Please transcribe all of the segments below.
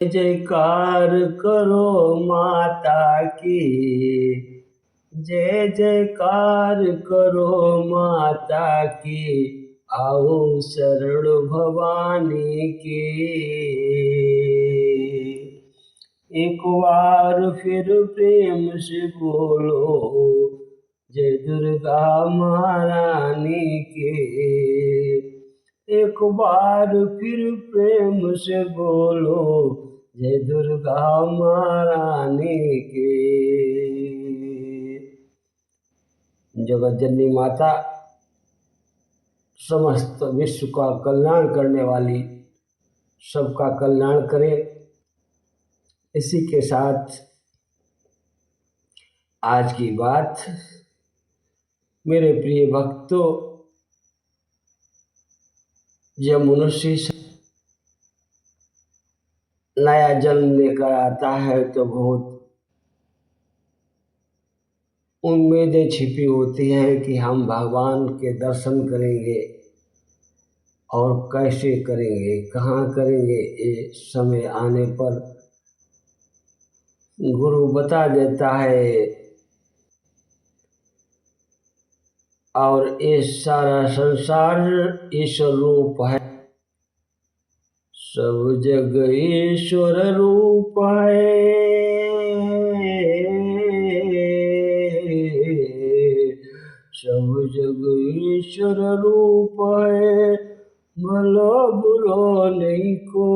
जयकार करो माता की, जय जयकार करो माता की, आओ शरण भवानी की। एक बार फिर प्रेम से बोलो, जय दुर्गा महारानी की। एक बार फिर प्रेम से बोलो, जय दुर्गा महारानी की। जगत जननी माता समस्त विश्व का कल्याण करने वाली, सबका कल्याण करे। इसी के साथ आज की बात, मेरे प्रिय भक्तों, जब मनुष्य नया जन्म लेकर आता है तो बहुत उम्मीदें छिपी होती हैं कि हम भगवान के दर्शन करेंगे, और कैसे करेंगे, कहाँ करेंगे, ये समय आने पर गुरु बता देता है। और ये सारा संसार ईश्वर रूप है, सब जग ईश्वर रूप है, सब जग ईश्वर रूप है, भलो बुरो नहीं को,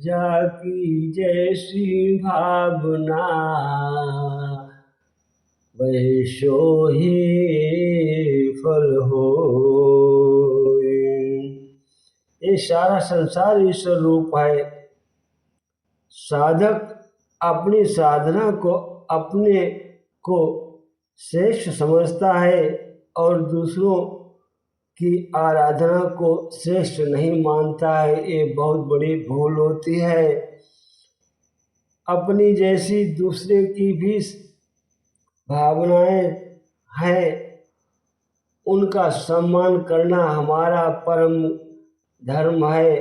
जाकी जैसी भावना वैसो ही फल हो। ये सारा संसार ईश्वर रूप है। साधक अपनी साधना को अपने को श्रेष्ठ समझता है और दूसरों की आराधना को श्रेष्ठ नहीं मानता है। ये बहुत बड़ी भूल होती है। अपनी जैसी दूसरे की भी भावनाएं हैं, उनका सम्मान करना हमारा परम धर्म है।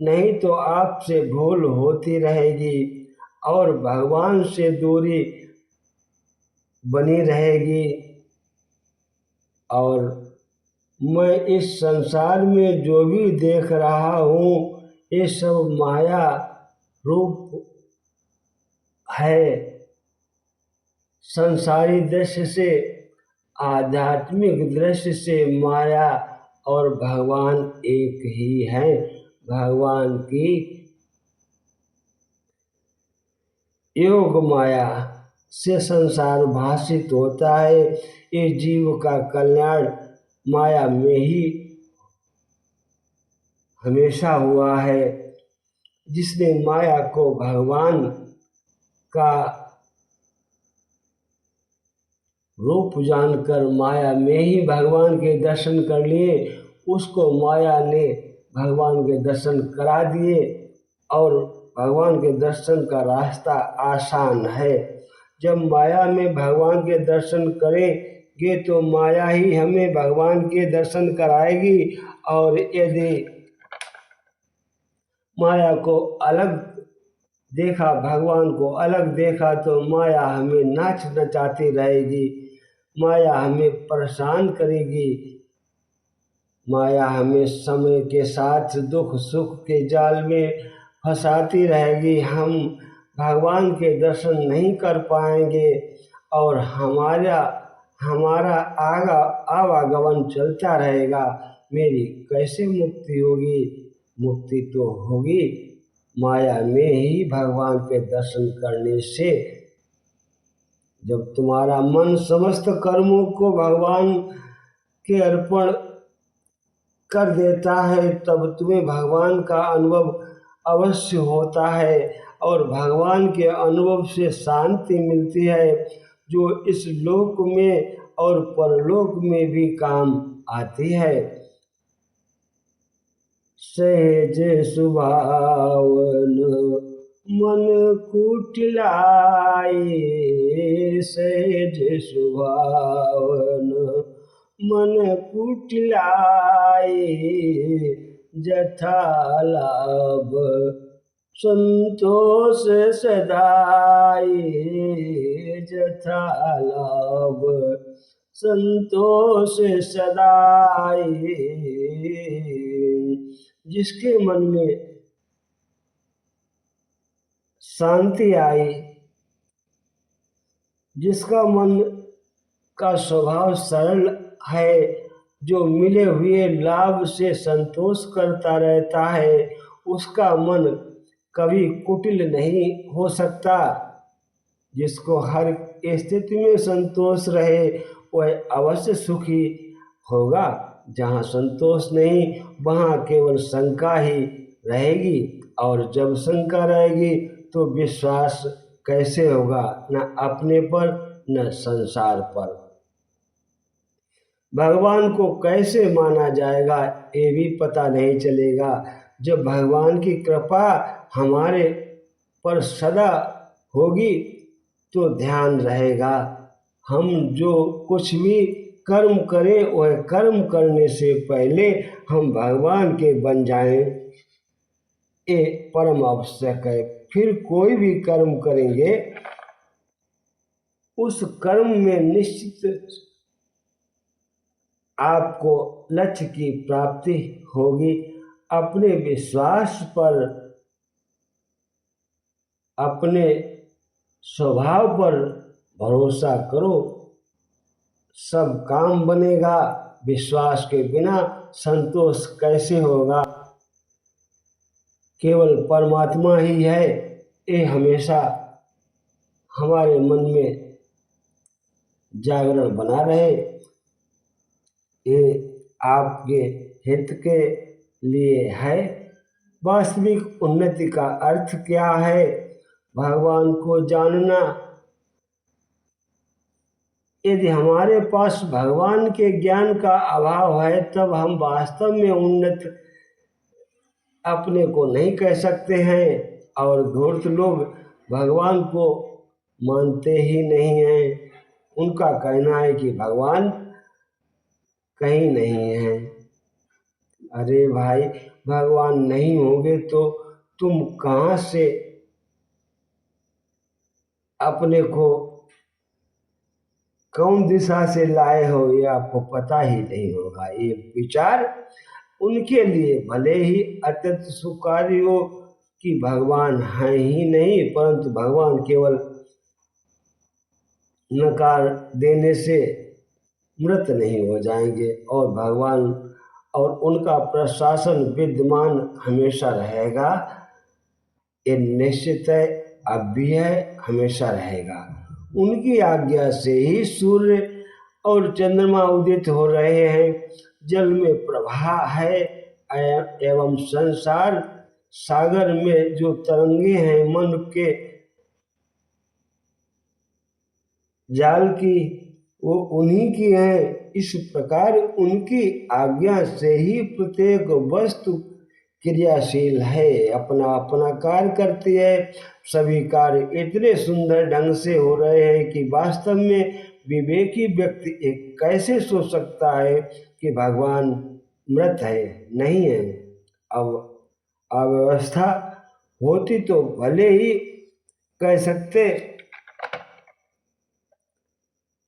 नहीं तो आपसे भूल होती रहेगी और भगवान से दूरी बनी रहेगी। और मैं इस संसार में जो भी देख रहा हूँ, ये सब माया रूप है। संसारी दृश्य से, आध्यात्मिक दृश्य से माया और भगवान एक ही है। भगवान की योग माया से संसार भाषित होता है। ये जीव का कल्याण माया में ही हमेशा हुआ है। जिसने माया को भगवान का रूप जानकर माया में ही भगवान के दर्शन कर लिए, उसको माया ने भगवान के दर्शन करा दिए। और भगवान के दर्शन का रास्ता आसान है। जब माया में भगवान के दर्शन करेंगे तो माया ही हमें भगवान के दर्शन कराएगी। और यदि माया को अलग देखा, भगवान को अलग देखा, तो माया हमें नाच नचाती रहेगी, माया हमें परेशान करेगी, माया हमें समय के साथ दुख सुख के जाल में फंसाती रहेगी। हम भगवान के दर्शन नहीं कर पाएंगे और हमारा आवागमन चलता रहेगा। मेरी कैसे मुक्ति होगी? मुक्ति तो होगी माया में ही भगवान के दर्शन करने से। जब तुम्हारा मन समस्त कर्मों को भगवान के अर्पण कर देता है, तब तुम्हें भगवान का अनुभव अवश्य होता है। और भगवान के अनुभव से शांति मिलती है, जो इस लोक में और परलोक में भी काम आती है। सहज सुभावन मन कुटिलाए, सहज सुभावन मन कुटिलाए, जथा लाभ संतोष सदाई, जथा लाभ संतोष सदाई। जिसके मन में शांति आई, जिसका मन का स्वभाव सरल है, जो मिले हुए लाभ से संतोष करता रहता है, उसका मन कभी कुटिल नहीं हो सकता। जिसको हर स्थिति में संतोष रहे वह अवश्य सुखी होगा। जहाँ संतोष नहीं वहाँ केवल शंका ही रहेगी, और जब शंका रहेगी तो विश्वास कैसे होगा, न अपने पर न संसार पर। भगवान को कैसे माना जाएगा ये भी पता नहीं चलेगा। जब भगवान की कृपा हमारे पर सदा होगी तो ध्यान रहेगा। हम जो कुछ भी कर्म करें वह कर्म करने से पहले हम भगवान के बन जाएं, ये परम आवश्यक है। फिर कोई भी कर्म करेंगे उस कर्म में निश्चित आपको लक्ष्य की प्राप्ति होगी। अपने विश्वास पर, अपने स्वभाव पर भरोसा करो, सब काम बनेगा। विश्वास के बिना संतोष कैसे होगा। केवल परमात्मा ही है, ये हमेशा हमारे मन में जागरण बना रहे। ये आपके हित के लिए है। वास्तविक उन्नति का अर्थ क्या है? भगवान को जानना। यदि हमारे पास भगवान के ज्ञान का अभाव है तब हम वास्तव में उन्नत अपने को नहीं कह सकते हैं। और धूर्त लोग भगवान को मानते ही नहीं हैं। उनका कहना है कि भगवान कहीं नहीं है। अरे भाई, भगवान नहीं होंगे तो तुम कहाँ से अपने को कौन दिशा से लाए हो, ये आपको पता ही नहीं होगा। ये विचार उनके लिए भले ही अत्यंत सुखारी हो कि भगवान हैं ही नहीं, परंतु भगवान केवल नकार देने से मृत नहीं हो जाएंगे, और भगवान और उनका प्रशासन विद्यमान हमेशा रहेगा। ये निश्चित है, अब भी है, हमेशा रहेगा। उनकी आज्ञा से ही सूर्य और चंद्रमा उदित हो रहे हैं। जल में प्रवाह है एवं संसार सागर में जो तरंगे हैं मन के जाल की, वो उन्हीं की हैं। इस प्रकार उनकी आज्ञा से ही प्रत्येक वस्तु क्रियाशील है, अपना अपना कार्य करती है। सभी कार्य इतने सुंदर ढंग से हो रहे हैं कि वास्तव में विवेकी व्यक्ति एक कैसे सोच सकता है कि भगवान मृत है, नहीं है। अब अव्यवस्था होती तो भले ही कह सकते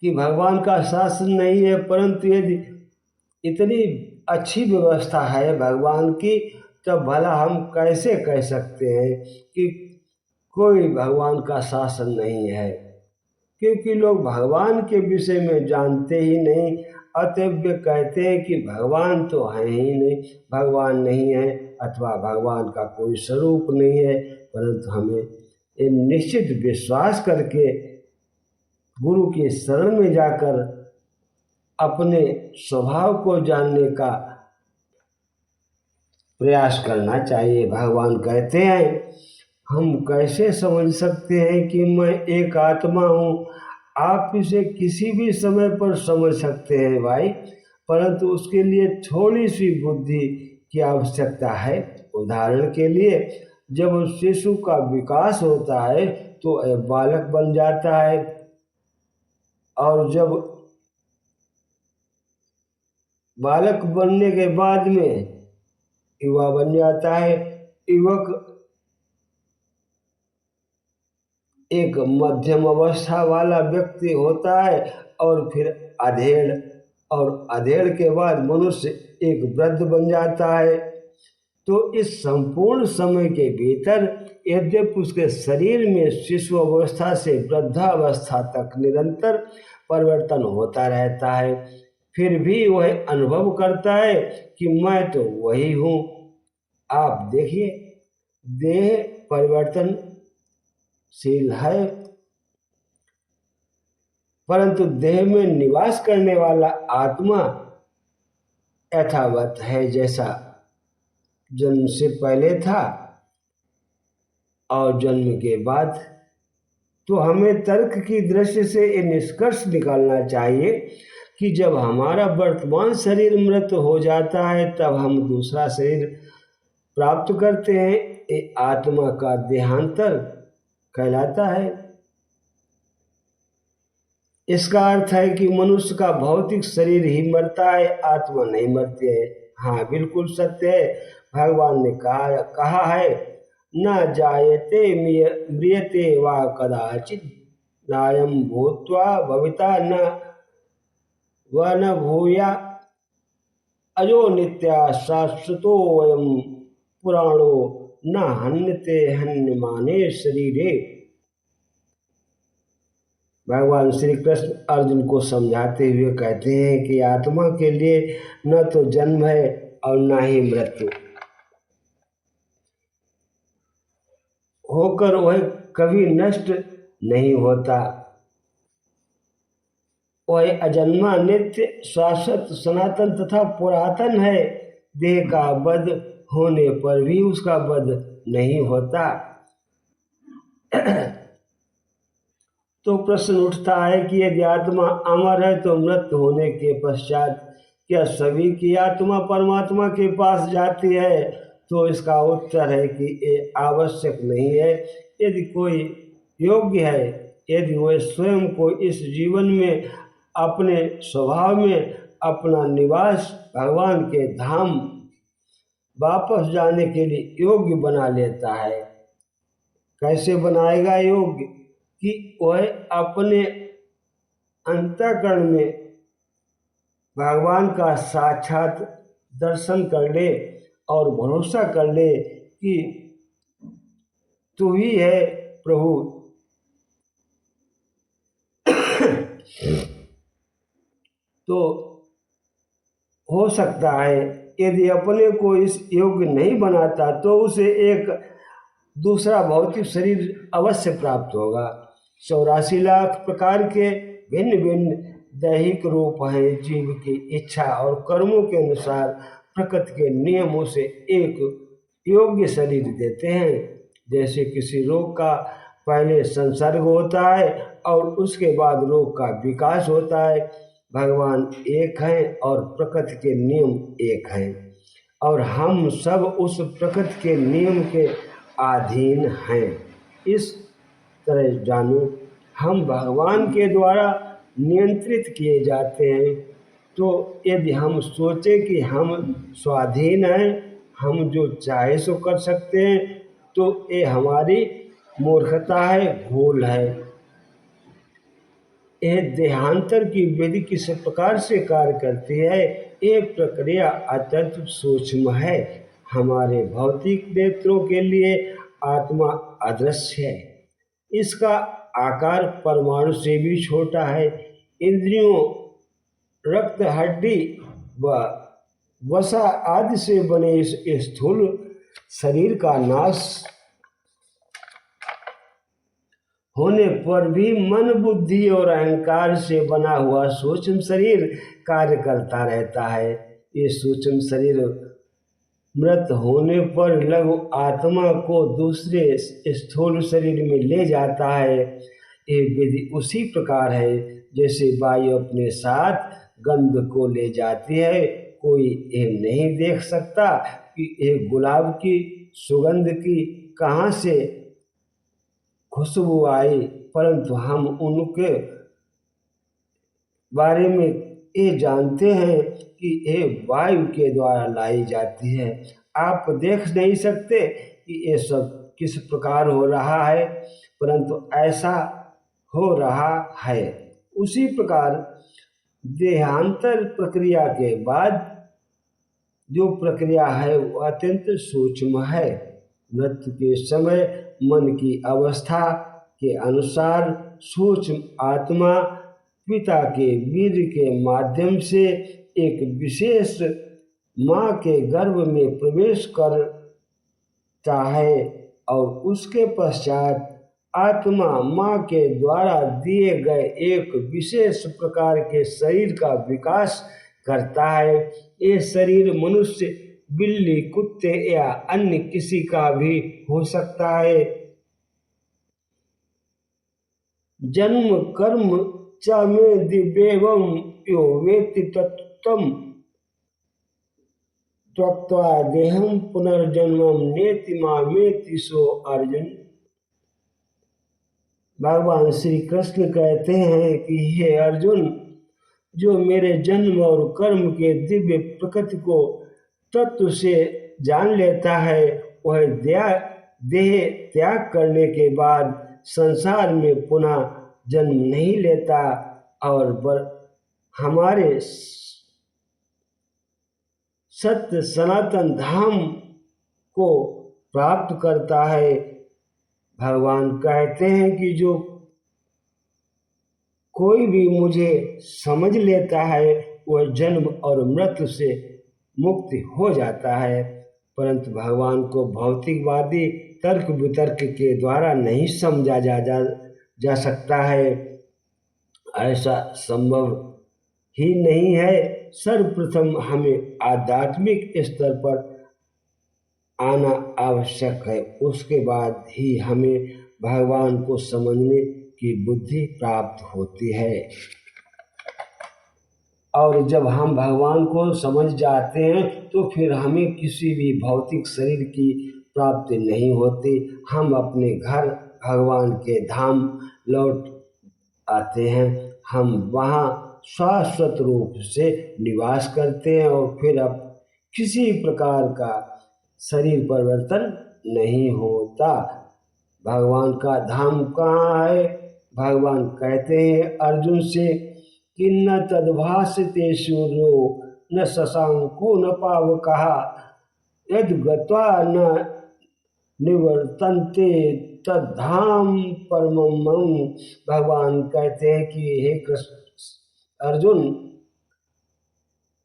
कि भगवान का शासन नहीं है, परंतु यदि इतनी अच्छी व्यवस्था है भगवान की तब भला हम कैसे कह सकते हैं कि कोई भगवान का शासन नहीं है। क्योंकि लोग भगवान के विषय में जानते ही नहीं, अतएव वे कहते हैं कि भगवान तो है ही नहीं, भगवान नहीं है, अथवा भगवान का कोई स्वरूप नहीं है। परंतु हमें ये निश्चित विश्वास करके गुरु के शरण में जाकर अपने स्वभाव को जानने का प्रयास करना चाहिए। भगवान कहते हैं हम कैसे समझ सकते हैं कि मैं एक आत्मा हूँ। आप इसे किसी भी समय पर समझ सकते हैं भाई, परंतु उसके लिए थोड़ी सी बुद्धि की आवश्यकता है। उदाहरण के लिए जब शिशु का विकास होता है तो बालक बन जाता है, और जब बालक बनने के बाद में युवा बन जाता है। युवक एक मध्यम अवस्था वाला व्यक्ति होता है और फिर अधेड़, और अधेड़ के बाद मनुष्य एक वृद्ध बन जाता है। तो इस संपूर्ण समय के भीतर यद्यपि उसके शरीर में शिशु अवस्था से वृद्धावस्था तक निरंतर परिवर्तन होता रहता है, फिर भी वह अनुभव करता है कि मैं तो वही हूँ। आप देखिए, देह परिवर्तनशील है, परंतु देह में निवास करने वाला आत्मा यथावत है जैसा जन्म से पहले था और जन्म के बाद। तो हमें तर्क की दृष्टि से ये निष्कर्ष निकालना चाहिए कि जब हमारा वर्तमान शरीर मृत हो जाता है तब हम दूसरा शरीर प्राप्त करते हैं। ये आत्मा का देहांतर कहलाता है। इसका अर्थ है कि मनुष्य का भौतिक शरीर ही मरता है, आत्मा नहीं मरती है। हाँ, बिल्कुल सत्य है। भगवान ने कहा है, न जायते म्रियते वा कदाचित् नायं भूत्वा भविता न भूया अजो नित्या शाश्वतोऽयं पुराणो न हन्यते हन्यमाने शरीरे। भगवान श्री कृष्ण अर्जुन को समझाते हुए कहते हैं कि आत्मा के लिए न तो जन्म है और न ही मृत्यु, होकर वह कभी नष्ट नहीं होता। वह अजन्मा, नित्य, शाश्वत, सनातन तथा पुरातन है। देह का वध होने पर भी उसका वध नहीं होता। तो प्रश्न उठता है कि यदि आत्मा अमर है तो मृत्यु होने के पश्चात क्या सभी की आत्मा परमात्मा के पास जाती है? तो इसका उत्तर है कि ये आवश्यक नहीं है। यदि कोई योग्य है, यदि वह स्वयं को इस जीवन में अपने स्वभाव में अपना निवास भगवान के धाम वापस जाने के लिए योग्य बना लेता है। कैसे बनाएगा योग्य? कि वह अपने अंतःकरण में भगवान का साक्षात दर्शन कर ले और भरोसा कर ले कि तू ही है प्रभु। तो हो सकता है यदि अपने को इस योग्य नहीं बनाता तो उसे एक दूसरा भौतिक शरीर अवश्य प्राप्त होगा। 84 लाख प्रकार के भिन्न भिन्न दैहिक रूप हैं। जीव की इच्छा और कर्मों के अनुसार प्रकृति के नियमों से एक योग्य शरीर देते हैं। जैसे किसी रोग का पहले संसर्ग होता है और उसके बाद रोग का विकास होता है। भगवान एक हैं और प्रकृति के नियम एक हैं और हम सब उस प्रकृति के नियम के अधीन हैं। इस तरह जानो, हम भगवान के द्वारा नियंत्रित किए जाते हैं। तो यदि हम सोचें कि हम स्वाधीन हैं, हम जो चाहे सो कर सकते हैं, तो ये हमारी मूर्खता है, भूल है। यह देहांतर की विधि किस प्रकार से कार्य करती है, ये प्रक्रिया अत्यंत सूक्ष्म है। हमारे भौतिक नेत्रों के लिए आत्मा अदृश्य है। इसका आकार परमाणु से भी छोटा है। इंद्रियों, रक्त, हड्डी व वसा आदि से बने इस स्थूल शरीर का नाश होने पर भी मन, बुद्धि और अहंकार से बना हुआ सूक्ष्म शरीर कार्य करता रहता है। ये सूक्ष्म शरीर मृत होने पर लघु आत्मा को दूसरे स्थूल शरीर में ले जाता है। ये विधि उसी प्रकार है जैसे वायु अपने साथ गंध को ले जाती है। कोई ये नहीं देख सकता कि ये गुलाब की सुगंध की कहाँ से खुशबू आई, परंतु हम उनके बारे में ये जानते हैं कि ये वायु के द्वारा लाई जाती है। आप देख नहीं सकते कि ये सब किस प्रकार हो रहा है, परंतु ऐसा हो रहा है। उसी प्रकार देहांतर प्रक्रिया के बाद जो प्रक्रिया है वो अत्यंत सूक्ष्म है। मृत्यु के समय मन की अवस्था के अनुसार सूक्ष्म आत्मा पिता के वीर्य के माध्यम से एक विशेष माँ के गर्भ में प्रवेश करता है और उसके पश्चात आत्मा माँ के द्वारा दिए गए एक विशेष प्रकार के शरीर का विकास करता है। ये शरीर मनुष्य, बिल्ली, कुत्ते या अन्य किसी का भी हो सकता है। जन्म कर्म च मे दिव्येवं यो वेत्ति तत्त्वम् त्यक्त्वा देहं पुनर्जन्मं नेति मामेति सो अर्जुन। भगवान श्री कृष्ण कहते हैं कि हे अर्जुन, जो मेरे जन्म और कर्म के दिव्य प्रकृति को तत्व से जान लेता है, वह देह त्याग करने के बाद संसार में पुनः जन्म नहीं लेता और हमारे सत्य सनातन धाम को प्राप्त करता है। भगवान कहते हैं कि जो कोई भी मुझे समझ लेता है वह जन्म और मृत्यु से मुक्त हो जाता है, परंतु भगवान को भौतिकवादी तर्क वितर्क के द्वारा नहीं समझा जा सकता है। ऐसा संभव ही नहीं है। सर्वप्रथम हमें आध्यात्मिक स्तर पर आना आवश्यक है, उसके बाद ही हमें भगवान को समझने की बुद्धि प्राप्त होती है। और जब हम भगवान को समझ जाते हैं तो फिर हमें किसी भी भौतिक शरीर की प्राप्ति नहीं होती। हम अपने घर भगवान के धाम लौट आते हैं। हम वहाँ शाश्वत रूप से निवास करते हैं और फिर अब किसी प्रकार का शरीर परिवर्तन नहीं होता। भगवान का धाम कहाँ है? भगवान कहते हैं अर्जुन से कि न तद्भासते सूर्यो न शशांको न पावकः यद् गत्वा न निवर्तन्ते तद्धाम परमं मम। भगवान कहते हैं कि हे कृष्ण अर्जुन,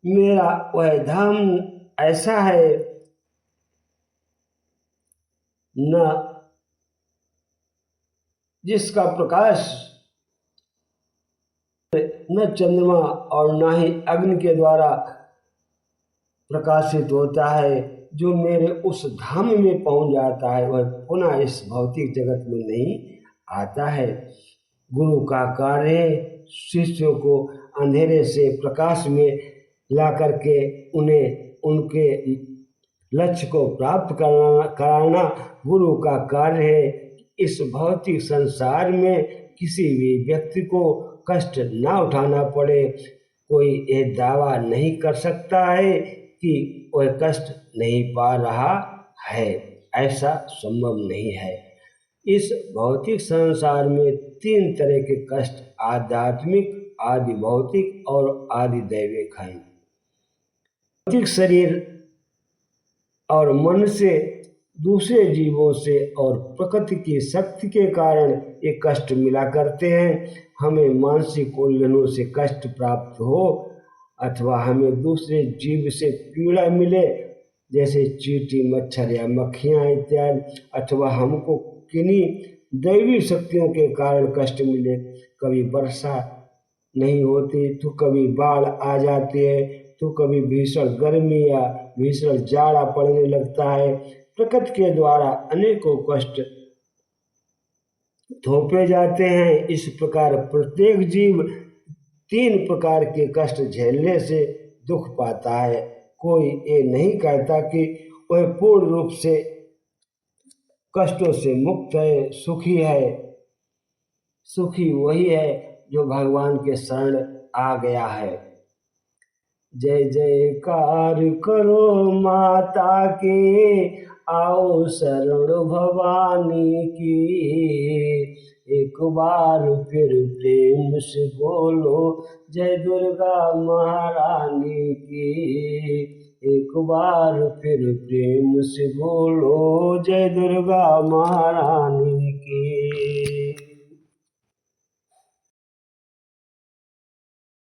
मेरा वह धाम ऐसा है न जिसका प्रकाश न चंद्रमा और न ही अग्नि के द्वारा प्रकाशित होता है। जो मेरे उस धाम में पहुंच जाता है वह पुनः इस भौतिक जगत में नहीं आता है। गुरु का कार्य शिष्यों को अंधेरे से प्रकाश में ला करके उन्हें उनके लक्ष्य को प्राप्त कराना गुरु का कार्य है। इस भौतिक संसार में किसी भी व्यक्ति को कष्ट ना उठाना पड़े। कोई ये दावा नहीं कर सकता है कि वह कष्ट नहीं पा रहा है, ऐसा संभव नहीं है। इस भौतिक संसार में 3 तरह के कष्ट आध्यात्मिक, आदि भौतिक और आदि दैविक हैं। भौतिक शरीर और मन से, दूसरे जीवों से और प्रकृति की शक्ति के कारण ये कष्ट मिला करते हैं। हमें मानसिक उलझनों से कष्ट प्राप्त हो अथवा हमें दूसरे जीव से पीड़ा मिले, जैसे चींटी, मच्छर या मक्खियाँ इत्यादि, अथवा हमको किन्हीं दैवी शक्तियों के कारण कष्ट मिले। कभी वर्षा नहीं होती तो कभी बाढ़ आ जाती है, तो कभी भीषण गर्मी या भीषण जाड़ा पड़ने लगता है। प्रकृति के द्वारा अनेकों कष्ट थोपे जाते हैं। इस प्रकार प्रत्येक जीव 3 प्रकार के कष्ट झेलने से दुख पाता है। कोई ये नहीं कहता कि वह पूर्ण रूप से कष्टों से मुक्त है, सुखी है। सुखी वही है जो भगवान के शरण आ गया है। जय जयकार करो माता के, आओ शरण भवानी की। एक बार फिर प्रेम से बोलो जय दुर्गा महारानी की। एक बार फिर प्रेम से बोलो जय दुर्गा महारानी की।